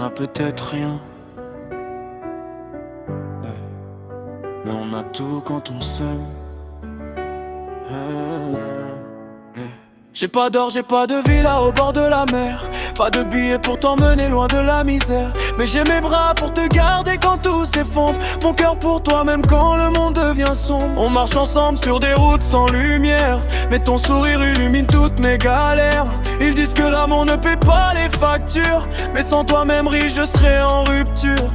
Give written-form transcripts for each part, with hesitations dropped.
a peut-être rien, ouais, mais on a tout quand on s'aime. J'ai pas d'or, j'ai pas de villa au bord de la mer, pas de billets pour t'emmener loin de la misère, mais j'ai mes bras pour te garder quand tout s'effondre, mon cœur pour toi même quand le monde devient sombre. On marche ensemble sur des routes sans lumière, mais ton sourire illumine toutes mes galères. Ils disent que l'amour ne paie pas les factures, mais sans toi même riche je serais en rupture.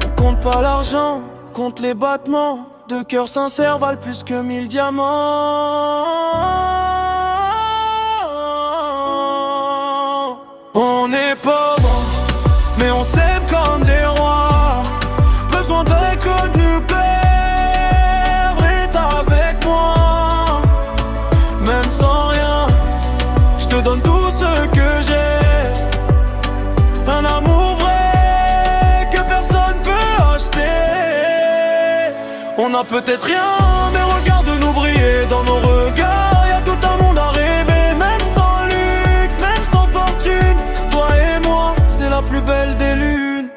On compte pas l'argent, compte les battements de cœurs sincères valent plus que 1000 diamants. On est pauvres, mais on s'aime comme des rois. Besoin d'un code nucléaire est avec moi. Même sans rien, je te donne tout ce que j'ai. Un amour vrai que personne peut acheter. On a peut-être rien, mais regarde-nous briller dans nos regards. Y'a tout un monde à rêver, même sans luxe, même sans fortune. Toi et moi, c'est la plus belle des lunes.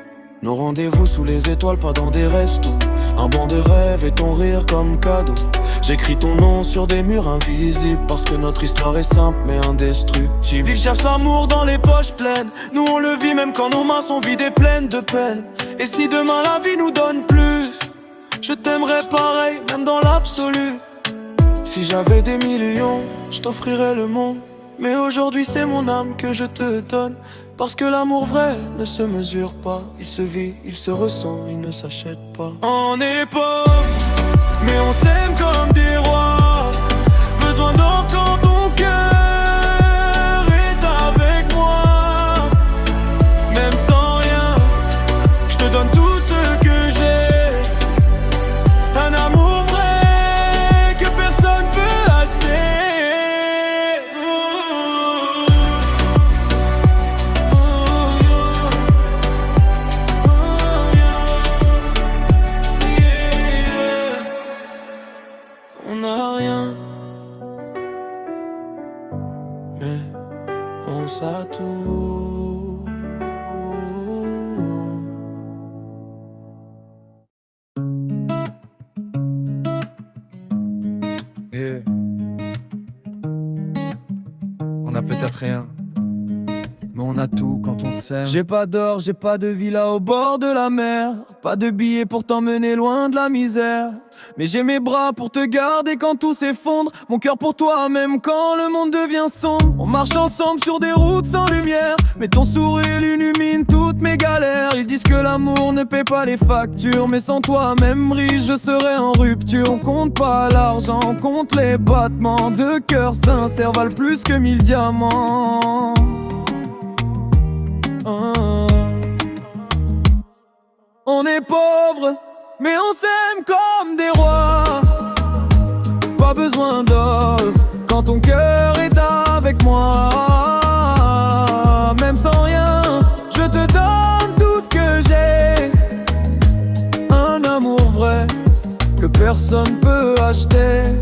Nos rendez-vous sous les étoiles, pas dans des restos. Un banc de rêve et ton rire comme cadeau. J'écris ton nom sur des murs invisibles, parce que notre histoire est simple mais indestructible. Ils cherchent l'amour dans les poches pleines, nous on le vit même quand nos mains sont vides et pleines de peine. Et si demain la vie nous donne plus, je t'aimerais pareil, même dans l'absolu. Si j'avais des millions, je t'offrirais le monde. Mais aujourd'hui c'est mon âme que je te donne, parce que l'amour vrai ne se mesure pas. Il se vit, il se ressent, il ne s'achète pas. On est pauvres, mais on s'aime comme des rois. Besoin d'or quand ton cœur est avec moi. Même sans rien, je te donne tout ce que j'ai. Un amour vrai que personne peut acheter. On n'a rien, mais on s'a tout. Yeah. On a peut-être rien, mais on a tout quand on s'aime. J'ai pas d'or, j'ai pas de villa au bord de la mer, pas de billets pour t'emmener loin de la misère, mais j'ai mes bras pour te garder quand tout s'effondre, mon cœur pour toi même quand le monde devient sombre. On marche ensemble sur des routes sans lumière, mais ton sourire illumine toutes mes galères. Ils disent que l'amour ne paie pas les factures, mais sans toi même riche je serais en rupture. On compte pas l'argent, on compte les battements de cœurs sincères valent plus que 1000 diamants. On est pauvres, mais on s'aime comme des rois. Pas besoin d'or quand ton cœur est avec moi. Même sans rien, je te donne tout ce que j'ai. Un amour vrai que personne peut acheter.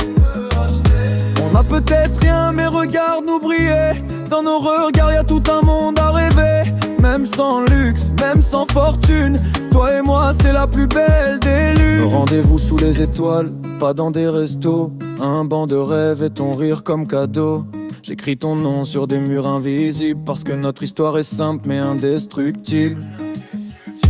On a peut-être rien, mais regarde-nous briller. Dans nos regards y'a tout un monde à rêver. Même sans luxe, même sans fortune, toi et moi c'est la plus belle des lunes. Nos rendez-vous sous les étoiles, pas dans des restos. Un banc de rêve et ton rire comme cadeau. J'écris ton nom sur des murs invisibles, parce que notre histoire est simple mais indestructible.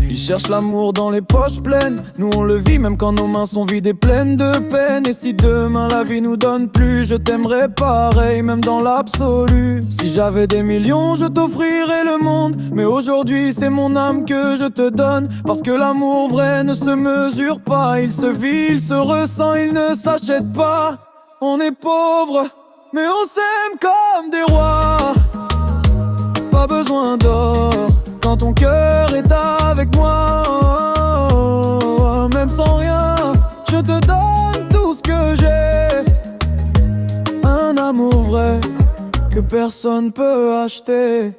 Ils cherchent l'amour dans les poches pleines, nous on le vit même quand nos mains sont vides et pleines de peine. Et si demain la vie nous donne plus, je t'aimerais pareil, même dans l'absolu. Si j'avais des millions, je t'offrirais le monde, mais aujourd'hui c'est mon âme que je te donne, parce que l'amour vrai ne se mesure pas. Il se vit, il se ressent, il ne s'achète pas. On est pauvres, mais on s'aime comme des rois. Pas besoin d'or quand ton cœur est avec moi. Même sans rien, je te donne tout ce que j'ai. Un amour vrai que personne peut acheter.